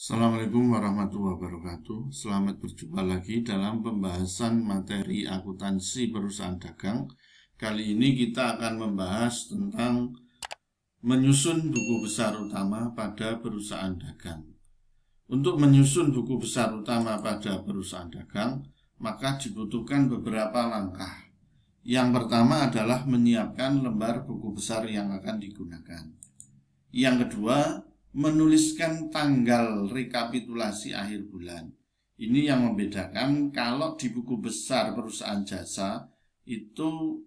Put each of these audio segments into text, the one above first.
Assalamualaikum warahmatullahi wabarakatuh. Selamat berjumpa lagi dalam pembahasan materi akuntansi perusahaan dagang. Kali ini kita akan membahas tentang menyusun buku besar utama pada perusahaan dagang. Untuk menyusun buku besar utama pada perusahaan dagang, maka dibutuhkan beberapa langkah. Yang pertama adalah menyiapkan lembar buku besar yang akan digunakan. Yang kedua, menuliskan tanggal rekapitulasi akhir bulan. Ini yang membedakan. Kalau di buku besar perusahaan jasa itu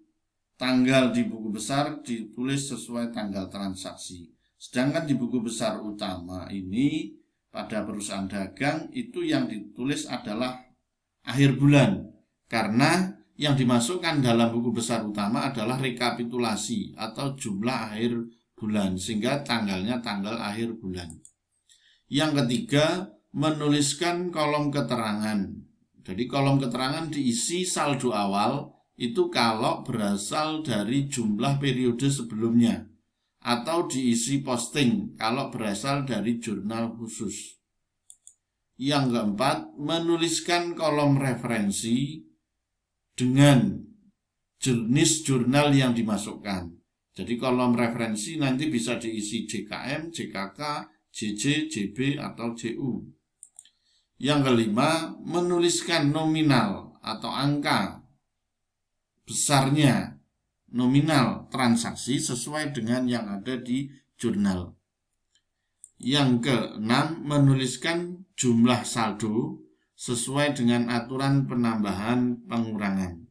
tanggal di buku besar ditulis sesuai tanggal transaksi. Sedangkan di buku besar utama ini pada perusahaan dagang itu yang ditulis adalah akhir bulan. Karena yang dimasukkan dalam buku besar utama adalah rekapitulasi atau jumlah akhir bulan, sehingga tanggalnya tanggal akhir bulan. Yang ketiga, menuliskan kolom keterangan. Jadi kolom keterangan diisi saldo awal itu kalau berasal dari jumlah periode sebelumnya, atau diisi posting kalau berasal dari jurnal khusus. Yang keempat, menuliskan kolom referensi dengan jenis jurnal yang dimasukkan. Jadi kolom referensi nanti bisa diisi JKM, JKK, JJ, JB, atau JU. Yang kelima, menuliskan nominal atau angka besarnya nominal transaksi sesuai dengan yang ada di jurnal. Yang keenam, menuliskan jumlah saldo sesuai dengan aturan penambahan pengurangan.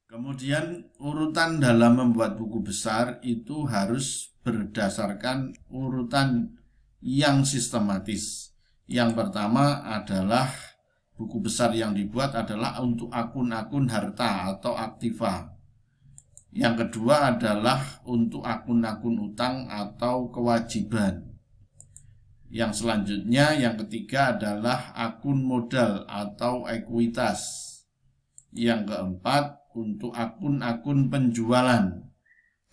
Kemudian urutan dalam membuat buku besar itu harus berdasarkan urutan yang sistematis. Yang pertama adalah buku besar yang dibuat adalah untuk akun-akun harta atau aktiva. Yang kedua adalah untuk akun-akun utang atau kewajiban. Yang selanjutnya, yang ketiga adalah akun modal atau ekuitas. Yang keempat, untuk akun-akun penjualan,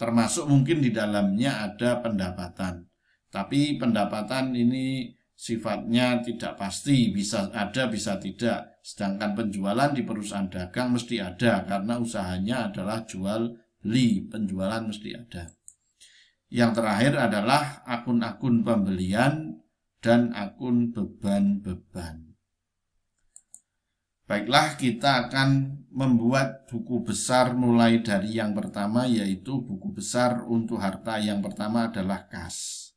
termasuk mungkin di dalamnya ada pendapatan. Tapi pendapatan ini sifatnya tidak pasti, bisa ada bisa tidak. Sedangkan penjualan di perusahaan dagang mesti ada, karena usahanya adalah jual beli, penjualan mesti ada. Yang terakhir adalah akun-akun pembelian dan akun beban-beban. Baiklah, kita akan membuat buku besar mulai dari yang pertama, yaitu buku besar untuk harta. Yang pertama adalah kas.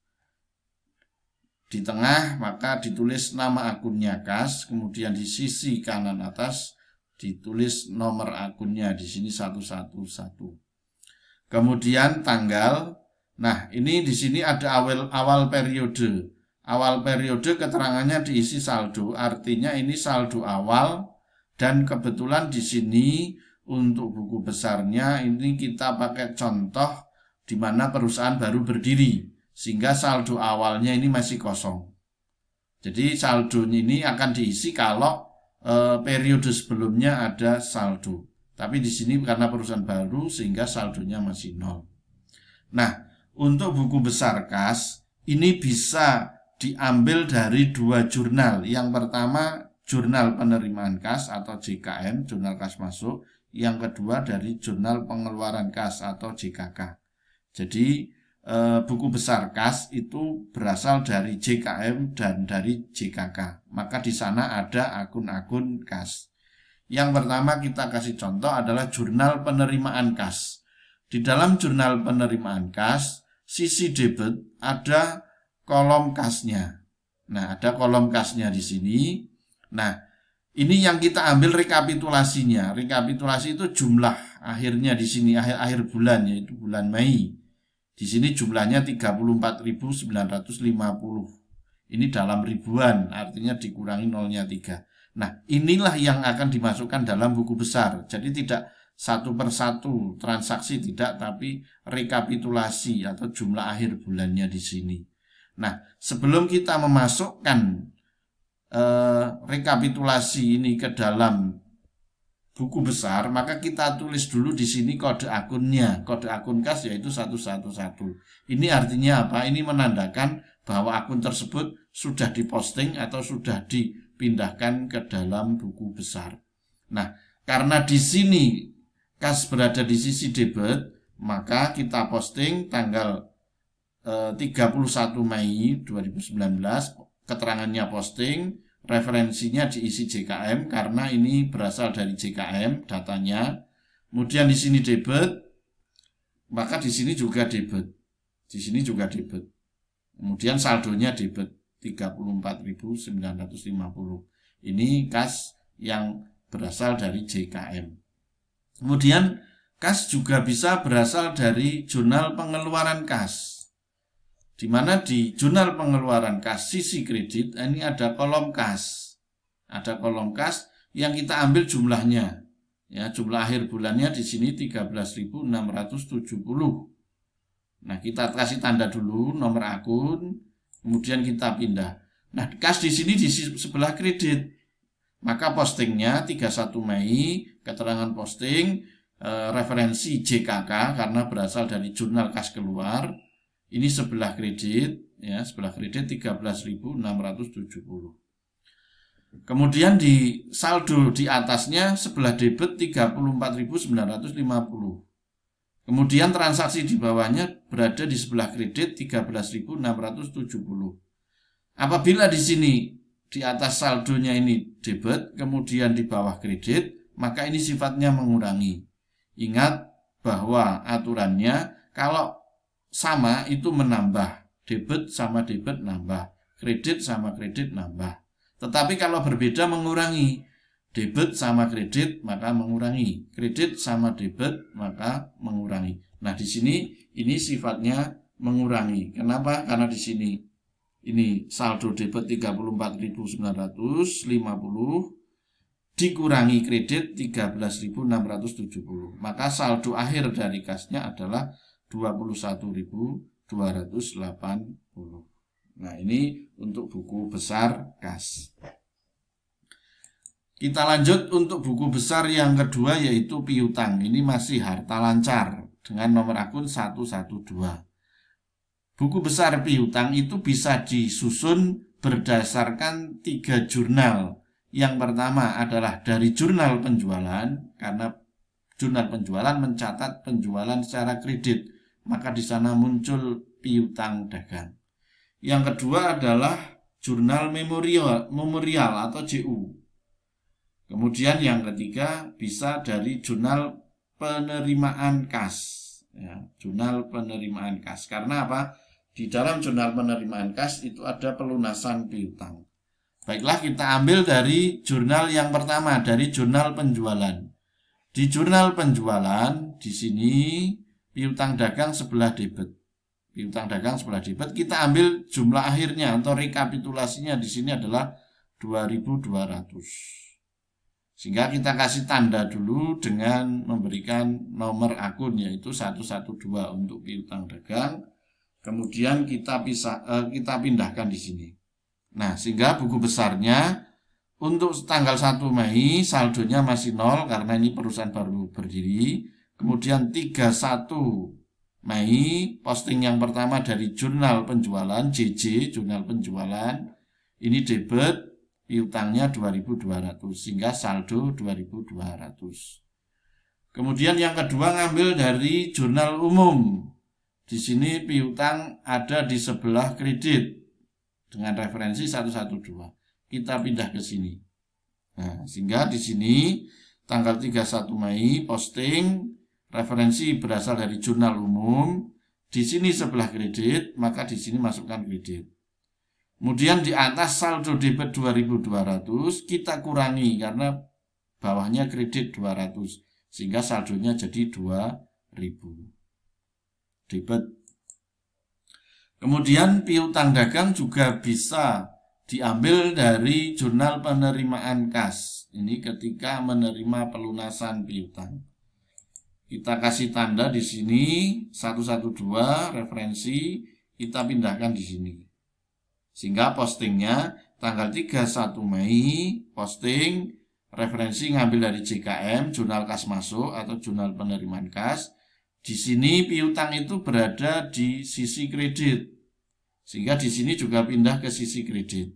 Di tengah maka ditulis nama akunnya kas, kemudian di sisi kanan atas ditulis nomor akunnya, di sini 111. Kemudian tanggal. Nah, ini di sini ada awal periode. Awal periode keterangannya diisi saldo, artinya ini saldo awal. Dan kebetulan di sini untuk buku besarnya ini kita pakai contoh di mana perusahaan baru berdiri, sehingga saldo awalnya ini masih kosong. Jadi saldo ini akan diisi kalau periode sebelumnya ada saldo. Tapi di sini karena perusahaan baru sehingga saldonya masih nol. Nah, untuk buku besar kas ini bisa diambil dari dua jurnal. Yang pertama jurnal penerimaan kas atau JKM, jurnal kas masuk. Yang kedua dari jurnal pengeluaran kas atau JKK. Jadi buku besar kas itu berasal dari JKM dan dari JKK. Maka di sana ada akun-akun kas. Yang pertama kita kasih contoh adalah jurnal penerimaan kas. Di dalam jurnal penerimaan kas, sisi debit ada kolom kasnya. Nah, ada kolom kasnya di sini. Nah, ini yang kita ambil rekapitulasinya. Rekapitulasi itu jumlah akhirnya di sini, akhir bulan, yaitu bulan Mei. Di sini jumlahnya 34.950. Ini dalam ribuan, artinya dikurangi nolnya 3. Nah, inilah yang akan dimasukkan dalam buku besar. Jadi tidak satu persatu transaksi, tidak, tapi rekapitulasi atau jumlah akhir bulannya di sini. Nah, sebelum kita memasukkan rekapitulasi ini ke dalam buku besar, maka kita tulis dulu di sini kode akunnya, kode akun kas yaitu 111. Ini artinya apa? Ini menandakan bahwa akun tersebut sudah diposting atau sudah dipindahkan ke dalam buku besar. Nah, karena di sini kas berada di sisi debit, maka kita posting tanggal 31 Mei 2019, keterangannya posting, referensinya diisi JKM karena ini berasal dari JKM datanya. Kemudian di sini debit, maka di sini juga debit. Di sini juga debit. Kemudian saldonya debit 34.950. Ini kas yang berasal dari JKM. Kemudian kas juga bisa berasal dari jurnal pengeluaran kas. Di mana di jurnal pengeluaran kas sisi kredit ini ada kolom kas. Ada kolom kas yang kita ambil jumlahnya. Ya, jumlah akhir bulannya di sini 13.670. Nah, kita kasih tanda dulu nomor akun, kemudian kita pindah. Nah, kas di sini di sebelah kredit. Maka postingnya 31 Mei, keterangan posting, referensi JKK karena berasal dari jurnal kas keluar. Ini sebelah kredit, ya, sebelah kredit 13.670. Kemudian di saldo di atasnya sebelah debit 34.950. Kemudian transaksi di bawahnya berada di sebelah kredit 13.670. Apabila di sini di atas saldonya ini debit, kemudian di bawah kredit, maka ini sifatnya mengurangi. Ingat bahwa aturannya kalau sama itu menambah, debit sama debit nambah, kredit sama kredit nambah. Tetapi kalau berbeda mengurangi, debit sama kredit maka mengurangi, kredit sama debit maka mengurangi. Nah, di sini ini sifatnya mengurangi. Kenapa? Karena di sini ini saldo debit 34.950 dikurangi kredit 13.670. Maka saldo akhir dari kasnya adalah 21.280. Nah, ini untuk buku besar kas. Kita lanjut untuk buku besar yang kedua yaitu piutang. Ini masih harta lancar dengan nomor akun 112. Buku besar piutang itu bisa disusun berdasarkan 3 jurnal. Yang pertama adalah dari jurnal penjualan, karena jurnal penjualan mencatat penjualan secara kredit, maka di sana muncul piutang dagang. Yang kedua adalah jurnal memorial atau JU. Kemudian yang ketiga bisa dari jurnal penerimaan kas. Ya, jurnal penerimaan kas. Karena apa? Di dalam jurnal penerimaan kas itu ada pelunasan piutang. Baiklah, kita ambil dari jurnal yang pertama, dari jurnal penjualan. Di jurnal penjualan di sini piutang dagang sebelah debit. Piutang dagang sebelah debit, kita ambil jumlah akhirnya atau rekapitulasinya di sini adalah 2.200. Sehingga kita kasih tanda dulu dengan memberikan nomor akun yaitu 112 untuk piutang dagang. Kemudian kita pindahkan di sini. Nah, sehingga buku besarnya untuk tanggal 1 Mei saldonya masih 0 karena ini perusahaan baru berdiri. Kemudian 31 Mei posting yang pertama dari jurnal penjualan JJ, jurnal penjualan. Ini debit, piutangnya 2.200 sehingga saldo 2.200. Kemudian yang kedua ngambil dari jurnal umum. Di sini piutang ada di sebelah kredit dengan referensi 112. Kita pindah ke sini. Nah, sehingga di sini tanggal 31 Mei posting referensi berasal dari jurnal umum. Di sini sebelah kredit, maka di sini masukkan kredit. Kemudian di atas saldo debit 2.200 kita kurangi karena bawahnya kredit 200 sehingga saldonya jadi 2.000 debit. Kemudian piutang dagang juga bisa diambil dari jurnal penerimaan kas. Ini ketika menerima pelunasan piutang. Kita kasih tanda di sini 112 referensi, kita pindahkan di sini. Sehingga postingnya tanggal 31 Mei posting referensi ngambil dari JKM, jurnal kas masuk atau jurnal penerimaan kas. Di sini piutang itu berada di sisi kredit. Sehingga di sini juga pindah ke sisi kredit.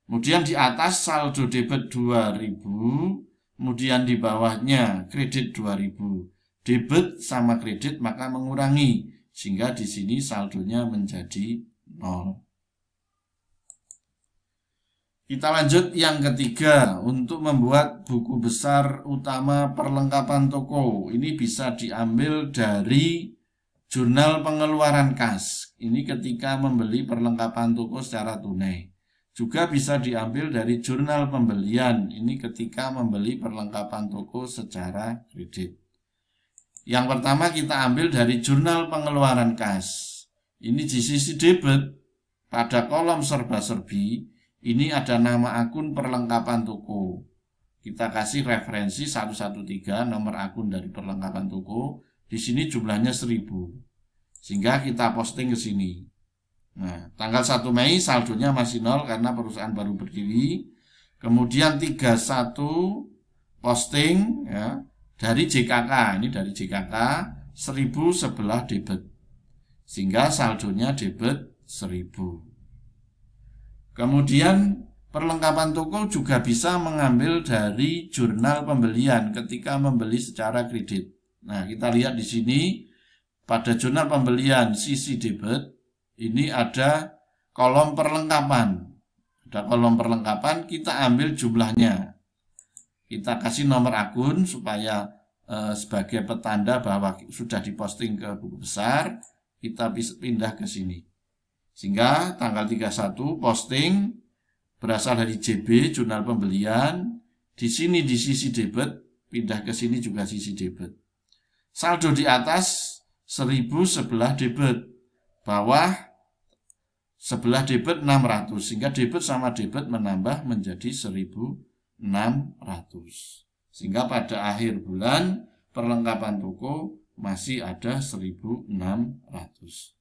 Kemudian di atas saldo debit 2000, kemudian di bawahnya kredit 2000. Debit sama kredit maka mengurangi, sehingga di sini saldonya menjadi 0. Kita lanjut yang ketiga, untuk membuat buku besar utama perlengkapan toko. Ini bisa diambil dari jurnal pengeluaran kas. Ini ketika membeli perlengkapan toko secara tunai. Juga bisa diambil dari jurnal pembelian. Ini ketika membeli perlengkapan toko secara kredit. Yang pertama kita ambil dari jurnal pengeluaran kas. Ini di sisi debit, pada kolom serba-serbi, ini ada nama akun perlengkapan toko. Kita kasih referensi 113 nomor akun dari perlengkapan toko. Di sini jumlahnya 1000. Sehingga kita posting ke sini. Nah, tanggal 1 Mei saldonya masih 0 karena perusahaan baru berdiri. Kemudian 31 posting ya, dari JKK. Ini dari JKK 1000 sebelah debit. Sehingga saldonya debit 1000. Kemudian perlengkapan toko juga bisa mengambil dari jurnal pembelian ketika membeli secara kredit. Nah, kita lihat di sini pada jurnal pembelian sisi debit ini ada kolom perlengkapan. Ada kolom perlengkapan, kita ambil jumlahnya. Kita kasih nomor akun supaya sebagai petanda bahwa sudah diposting ke buku besar, kita bisa pindah ke sini. Sehingga tanggal 31 posting berasal dari JB, jurnal pembelian. Di sini di sisi debit, pindah ke sini juga sisi debit. Saldo di atas 1000 sebelah debit. Bawah sebelah debit 600. Sehingga debit sama debit menambah menjadi 1600. Sehingga pada akhir bulan perlengkapan toko masih ada 1600.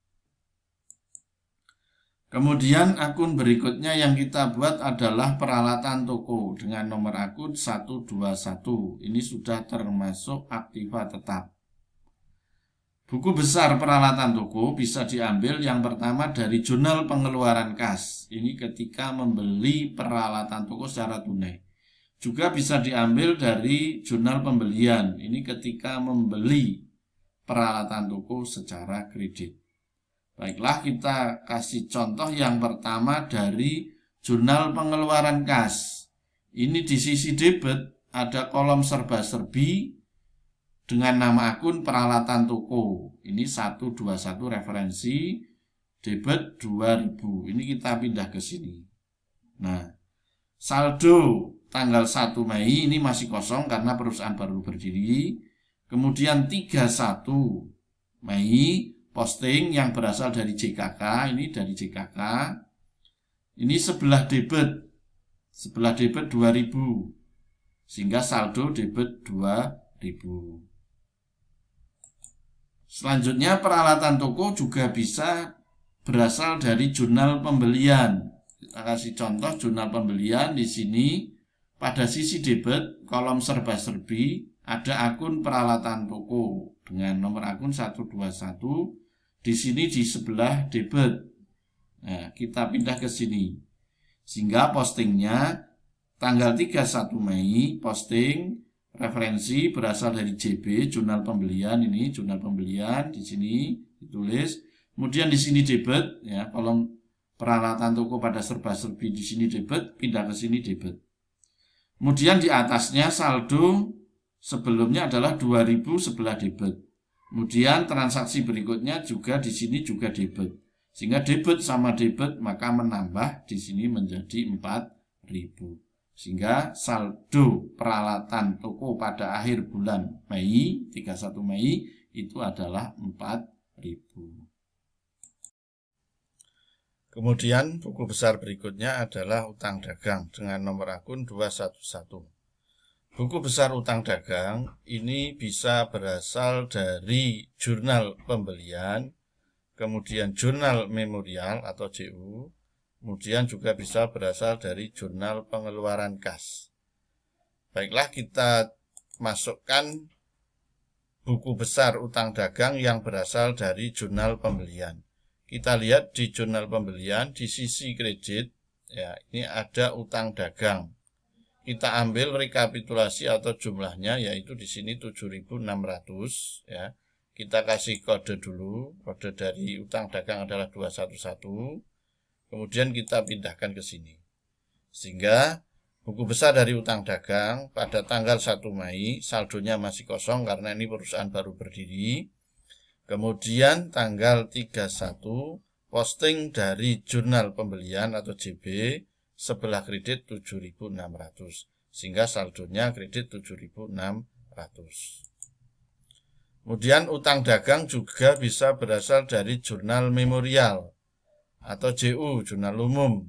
Kemudian akun berikutnya yang kita buat adalah peralatan toko dengan nomor akun 121. Ini sudah termasuk aktiva tetap. Buku besar peralatan toko bisa diambil yang pertama dari jurnal pengeluaran kas. Ini ketika membeli peralatan toko secara tunai. Juga bisa diambil dari jurnal pembelian. Ini ketika membeli peralatan toko secara kredit. Baiklah, kita kasih contoh yang pertama dari jurnal pengeluaran kas. Ini di sisi debit ada kolom serba-serbi dengan nama akun peralatan toko. Ini 121 referensi, debit 2000. Ini kita pindah ke sini. Nah, saldo tanggal 1 Mei ini masih kosong karena perusahaan baru berdiri. Kemudian 31 Mei posting yang berasal dari JKK, ini dari JKK. Ini sebelah debit 2000. Sehingga saldo debit 2000. Selanjutnya peralatan toko juga bisa berasal dari jurnal pembelian. Kita kasih contoh jurnal pembelian di sini. Pada sisi debit kolom serba-serbi ada akun peralatan toko dengan nomor akun 121. Di sini di sebelah debit. Nah, kita pindah ke sini. Sehingga postingnya tanggal 31 Mei posting referensi berasal dari JB, jurnal pembelian. Ini jurnal pembelian di sini ditulis. Kemudian di sini debit ya, kolom peralatan toko pada serba-serbi di sini debit, pindah ke sini debit. Kemudian di atasnya saldo sebelumnya adalah 2000 sebelah debit. Kemudian transaksi berikutnya juga di sini juga debit. Sehingga debit sama debit maka menambah di sini menjadi 4000. Sehingga saldo peralatan toko pada akhir bulan Mei, 31 Mei itu adalah 4000. Kemudian buku besar berikutnya adalah utang dagang dengan nomor akun 211. Buku besar utang dagang ini bisa berasal dari jurnal pembelian, kemudian jurnal memorial atau JU, kemudian juga bisa berasal dari jurnal pengeluaran kas. Baiklah, kita masukkan buku besar utang dagang yang berasal dari jurnal pembelian. kita lihat di jurnal pembelian di sisi kredit ya, ini ada utang dagang. Kita ambil rekapitulasi atau jumlahnya, yaitu di sini 7.600 ya. Kita kasih kode dulu, kode dari utang dagang adalah 211. Kemudian kita pindahkan ke sini. Sehingga buku besar dari utang dagang pada tanggal 1 Mei saldonya masih kosong karena ini perusahaan baru berdiri. Kemudian tanggal 31 posting dari jurnal pembelian atau JB sebelah kredit 7.600. Sehingga saldonya kredit 7.600. Kemudian utang dagang juga bisa berasal dari jurnal memorial atau JU, jurnal umum.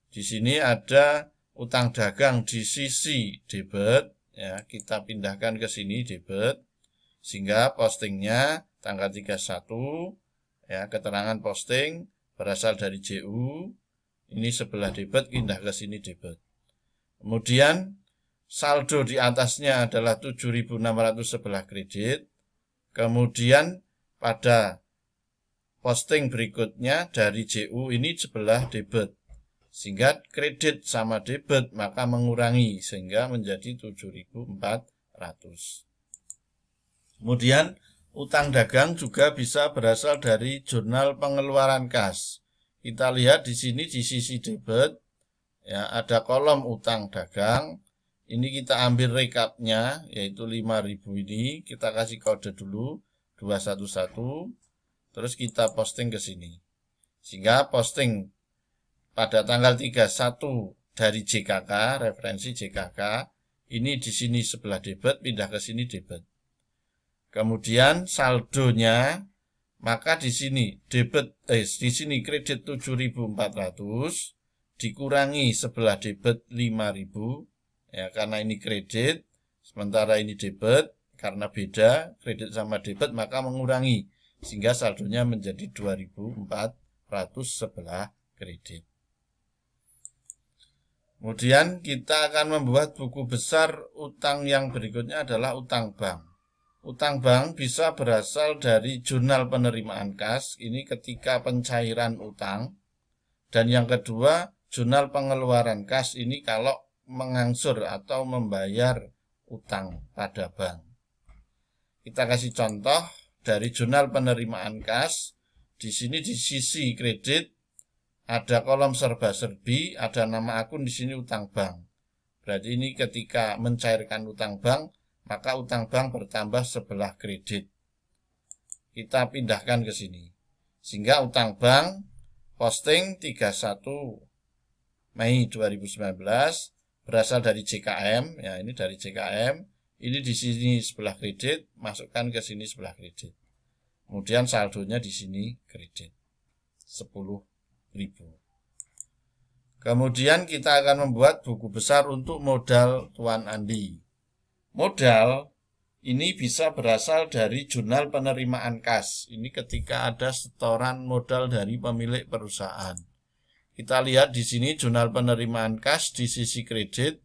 Di sini ada utang dagang di sisi debit, ya, kita pindahkan ke sini debit, sehingga postingnya tanggal 31, ya, keterangan posting berasal dari JU, ini sebelah debit, pindah ke sini debit. Kemudian saldo di atasnya adalah 7.600 sebelah kredit. Kemudian pada posting berikutnya dari JU ini sebelah debit. Sehingga kredit sama debit maka mengurangi sehingga menjadi 7.400. Kemudian utang dagang juga bisa berasal dari jurnal pengeluaran kas. Kita lihat di sini di sisi debit ya, ada kolom utang dagang. Ini kita ambil rekapnya, yaitu 5.000 ini. Kita kasih kode dulu, 211. Terus kita posting ke sini. Sehingga posting pada tanggal 31 dari JKK, referensi JKK. Ini di sini sebelah debit, pindah ke sini debit. Kemudian saldonya, maka di sini debit, di sini kredit 7.400, dikurangi sebelah debit 5.000. Ya, karena ini kredit, sementara ini debit, karena beda kredit sama debit maka mengurangi sehingga saldonya menjadi 2.400 sebelah kredit. Kemudian kita akan membuat buku besar utang yang berikutnya adalah utang bank. Utang bank bisa berasal dari jurnal penerimaan kas, ini ketika pencairan utang, dan yang kedua jurnal pengeluaran kas, ini kalau mengangsur atau membayar utang pada bank. Kita kasih contoh dari jurnal penerimaan kas. Di sini di sisi kredit ada kolom serba-serbi, ada nama akun, di sini utang bank. Berarti ini ketika mencairkan utang bank, maka utang bank bertambah sebelah kredit. Kita pindahkan ke sini. Sehingga utang bank posting 31 Mei 2019 berasal dari JKM, ya ini dari JKM, ini di sini sebelah kredit, masukkan ke sini sebelah kredit. Kemudian saldonya di sini kredit 10.000. Kemudian kita akan membuat buku besar untuk modal Tuan Andi. Modal ini bisa berasal dari jurnal penerimaan kas. Ini ketika ada setoran modal dari pemilik perusahaan. Kita lihat di sini jurnal penerimaan kas di sisi kredit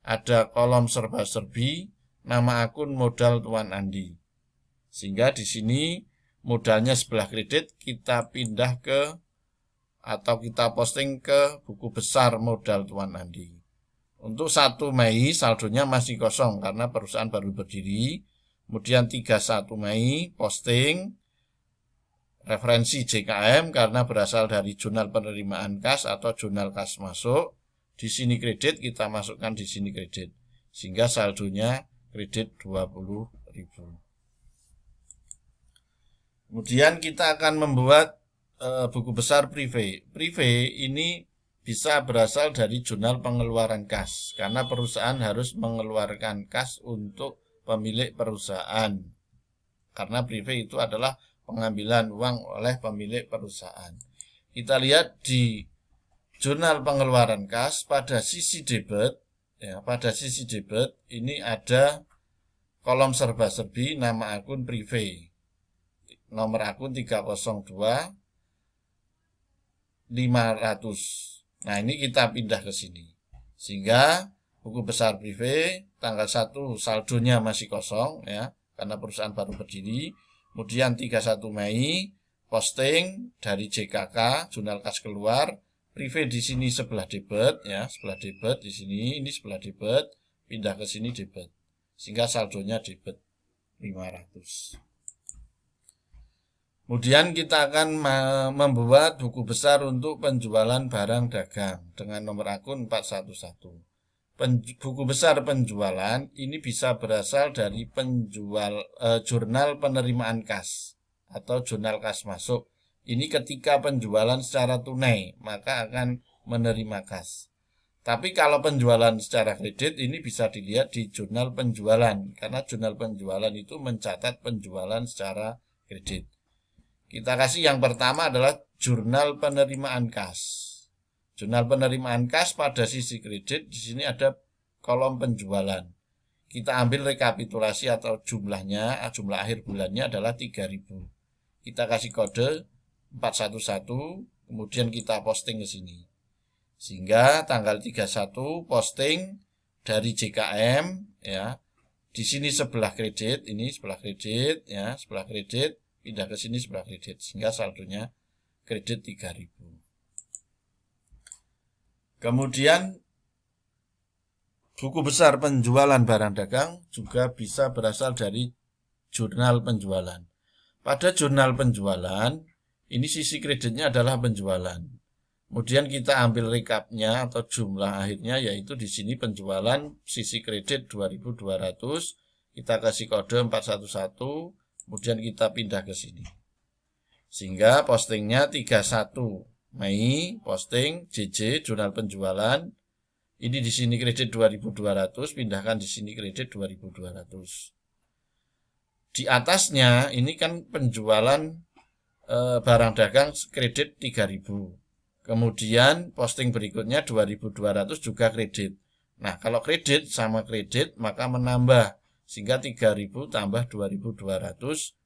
ada kolom serba-serbi, nama akun modal Tuan Andi. Sehingga di sini modalnya sebelah kredit kita pindah ke atau kita posting ke buku besar modal Tuan Andi. Untuk 1 Mei saldonya masih kosong karena perusahaan baru berdiri. Kemudian 31 Mei posting referensi JKM karena berasal dari jurnal penerimaan kas atau jurnal kas masuk. Di sini kredit, kita masukkan di sini kredit. Sehingga saldonya kredit 20.000. Kemudian kita akan membuat buku besar privé. Privé ini bisa berasal dari jurnal pengeluaran kas. Karena perusahaan harus mengeluarkan kas untuk pemilik perusahaan. Karena privé itu adalah pengambilan uang oleh pemilik perusahaan. Kita lihat di jurnal pengeluaran kas pada sisi debit, ya, pada sisi debit ini ada kolom serba-serbi nama akun privé. Nomor akun 302 500. Nah, ini kita pindah ke sini. Sehingga buku besar privé tanggal 1 saldonya masih kosong ya, karena perusahaan baru berdiri. Kemudian 31 Mei posting dari JKK, jurnal kas keluar, privé di sini sebelah debit ya, sebelah debit di sini, ini sebelah debit, pindah ke sini debit. Sehingga saldonya debit 500. Kemudian kita akan membuat buku besar untuk penjualan barang dagang dengan nomor akun 411. Buku besar penjualan ini bisa berasal dari jurnal penerimaan kas atau jurnal kas masuk. Ini ketika penjualan secara tunai, maka akan menerima kas. Tapi kalau penjualan secara kredit ini bisa dilihat di jurnal penjualan, karena jurnal penjualan itu mencatat penjualan secara kredit. Kita kasih yang pertama adalah jurnal penerimaan kas. Jurnal penerimaan kas pada sisi kredit, di sini ada kolom penjualan. Kita ambil rekapitulasi atau jumlahnya, jumlah akhir bulannya adalah 3.000. Kita kasih kode 411, kemudian kita posting ke sini. Sehingga tanggal 31 posting dari JKM ya. Di sini sebelah kredit, ini sebelah kredit ya, sebelah kredit. Pindah ke sini sebelah kredit, sehingga saldonya kredit 3.000. Kemudian buku besar penjualan barang dagang juga bisa berasal dari jurnal penjualan. Pada jurnal penjualan, ini sisi kreditnya adalah penjualan. Kemudian kita ambil rekapnya atau jumlah akhirnya, yaitu di sini penjualan sisi kredit 2.200, kita kasih kode 411. Kemudian kita pindah ke sini. Sehingga postingnya 31 Mei, posting JJ, jurnal penjualan. Ini di sini kredit 2.200, pindahkan di sini kredit 2.200. Di atasnya ini kan penjualan barang dagang kredit 3.000. Kemudian posting berikutnya 2.200 juga kredit. Nah, kalau kredit sama kredit maka menambah. Sehingga 3.000 tambah 2.200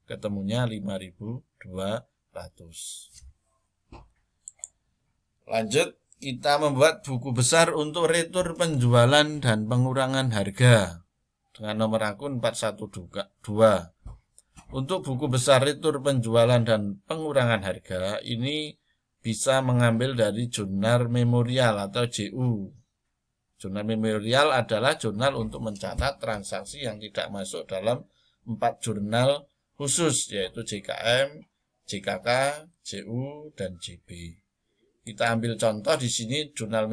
ketemunya 5.200. Lanjut, kita membuat buku besar untuk retur penjualan dan pengurangan harga dengan nomor akun 412. Untuk buku besar retur penjualan dan pengurangan harga ini bisa mengambil dari jurnal memorial atau JU. Jurnal memorial adalah jurnal untuk mencatat transaksi yang tidak masuk dalam 4 jurnal khusus, yaitu JKM, JKK, JU, dan JB. Kita ambil contoh di sini jurnal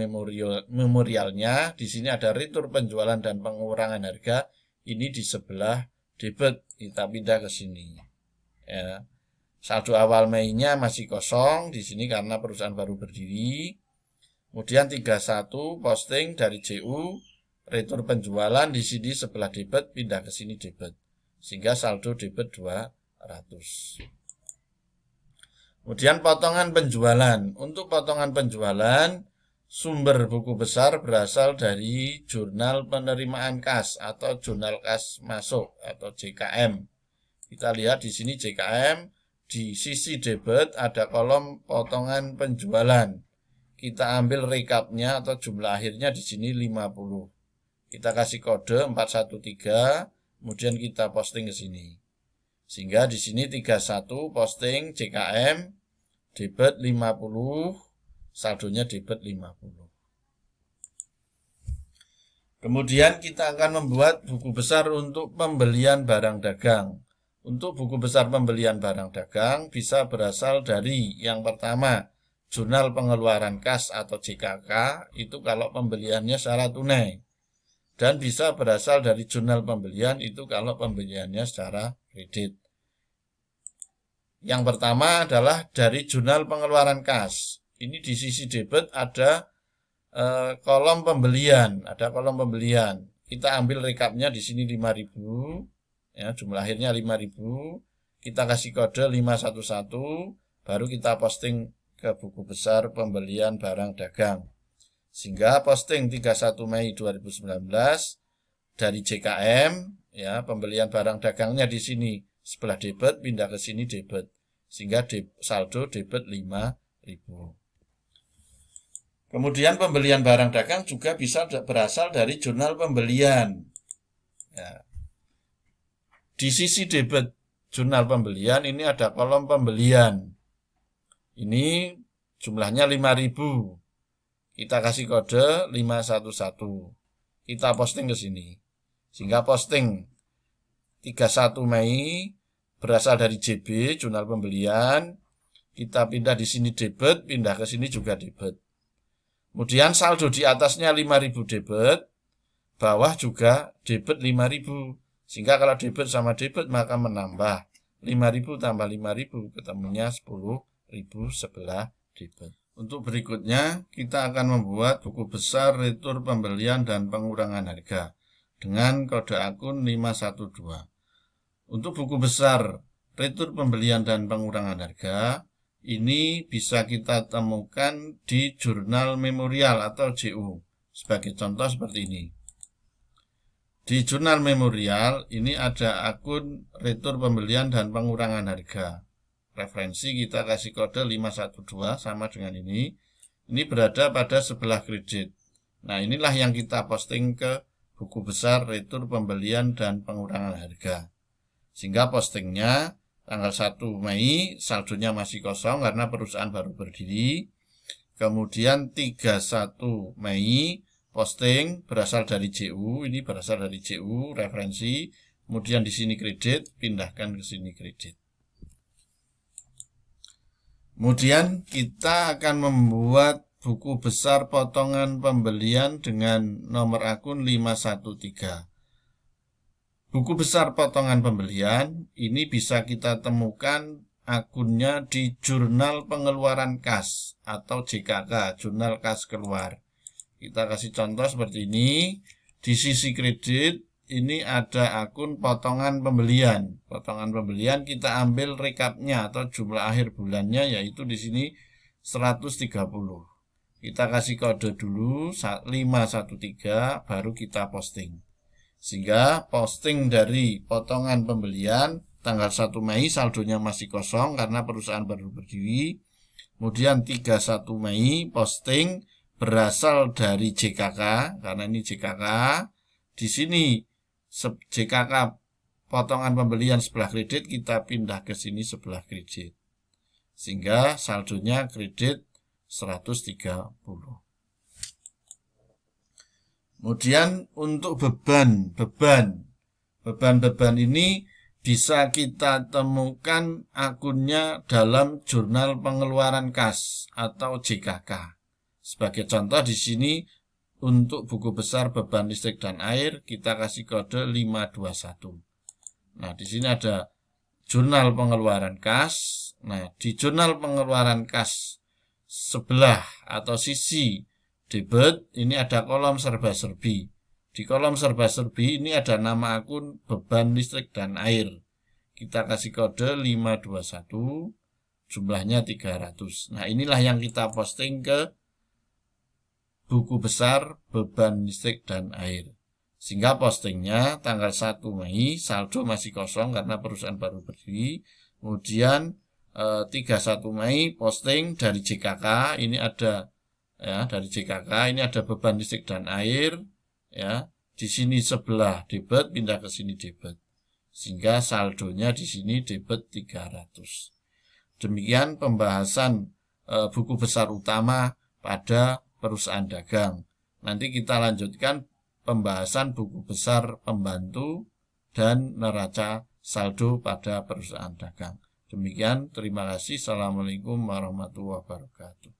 memorialnya. Di sini ada retur penjualan dan pengurangan harga. Ini di sebelah debit. Kita pindah ke sini. Ya. Saldo awal Mei-nya masih kosong di sini karena perusahaan baru berdiri. Kemudian 31 posting dari JU, retur penjualan di sini sebelah debit, pindah ke sini debit. Sehingga saldo debit 200. Kemudian potongan penjualan. Untuk potongan penjualan, sumber buku besar berasal dari jurnal penerimaan kas atau jurnal kas masuk atau JKM. Kita lihat di sini JKM, di sisi debit ada kolom potongan penjualan. Kita ambil rekapnya atau jumlah akhirnya di sini 50. Kita kasih kode 413, kemudian kita posting ke sini. Sehingga di sini 31 posting JKM, debit 50, saldonya debit 50. Kemudian kita akan membuat buku besar untuk pembelian barang dagang. Untuk buku besar pembelian barang dagang bisa berasal dari yang pertama, jurnal pengeluaran kas atau JKK, itu kalau pembeliannya secara tunai. Dan bisa berasal dari jurnal pembelian itu kalau pembeliannya secara kredit. Yang pertama adalah dari jurnal pengeluaran kas. Ini di sisi debit ada kolom pembelian, Kita ambil rekapnya di sini 5.000, ya, jumlah akhirnya 5.000. Kita kasih kode 511, baru kita posting ke buku besar pembelian barang dagang. Sehingga posting 31 Mei 2019 dari JKM, ya, pembelian barang dagangnya di sini sebelah debit, pindah ke sini debit. Sehingga saldo debit 5.000. Kemudian pembelian barang dagang juga bisa berasal dari jurnal pembelian. Ya. Di sisi debit jurnal pembelian ini ada kolom pembelian. Ini jumlahnya 5.000. Kita kasih kode 511. Kita posting ke sini. Sehingga posting 31 Mei berasal dari JB, jurnal pembelian. Kita pindah di sini debit, pindah ke sini juga debit. Kemudian saldo di atasnya 5.000 debit, bawah juga debit 5.000. Sehingga kalau debit sama debit maka menambah 5.000 tambah 5.000 ketemunya 10.000 sebelah debit. Untuk berikutnya kita akan membuat buku besar retur pembelian dan pengurangan harga dengan kode akun 512. Untuk buku besar retur pembelian dan pengurangan harga ini bisa kita temukan di jurnal memorial atau JU. Sebagai contoh seperti ini. Di jurnal memorial ini ada akun retur pembelian dan pengurangan harga. Referensi kita kasih kode 512 sama dengan ini. Ini berada pada sebelah kredit. Nah, inilah yang kita posting ke buku besar retur pembelian dan pengurangan harga. Sehingga postingnya tanggal 1 Mei saldonya masih kosong karena perusahaan baru berdiri. Kemudian 31 Mei posting berasal dari JU, ini berasal dari JU referensi. Kemudian di sini kredit, pindahkan ke sini kredit. Kemudian kita akan membuat buku besar potongan pembelian dengan nomor akun 513. Buku besar potongan pembelian ini bisa kita temukan akunnya di jurnal pengeluaran kas atau JKK, jurnal kas keluar. Kita kasih contoh seperti ini. Di sisi kredit ini ada akun potongan pembelian. Potongan pembelian kita ambil rekapnya atau jumlah akhir bulannya, yaitu di sini 130. Kita kasih kode dulu 513 baru kita posting. Sehingga posting dari potongan pembelian tanggal 1 Mei saldonya masih kosong karena perusahaan baru berdiri. Kemudian 31 Mei posting berasal dari JKK karena ini JKK. Di sini JKK potongan pembelian sebelah kredit kita pindah ke sini sebelah kredit. Sehingga saldonya kredit 130. Kemudian untuk beban ini bisa kita temukan akunnya dalam jurnal pengeluaran kas atau JKK. Sebagai contoh di sini untuk buku besar beban listrik dan air kita kasih kode 521. Nah, di sini ada jurnal pengeluaran kas. Nah, di jurnal pengeluaran kas sebelah atau sisi debit ini ada kolom serba-serbi. Di kolom serba-serbi ini ada nama akun beban listrik dan air. Kita kasih kode 521, jumlahnya 300. Nah, inilah yang kita posting ke buku besar beban listrik dan air. Sehingga postingnya tanggal 1 Mei saldo masih kosong karena perusahaan baru berdiri. Kemudian 31 Mei posting dari JKK ini ada ya, dari JKK ini ada beban listrik dan air ya. Di sini sebelah debit pindah ke sini debit. Sehingga saldonya di sini debit 300. Demikian pembahasan buku besar utama pada perusahaan dagang. Nanti kita lanjutkan pembahasan buku besar pembantu dan neraca saldo pada perusahaan dagang. Demikian, terima kasih. Assalamualaikum warahmatullahi wabarakatuh.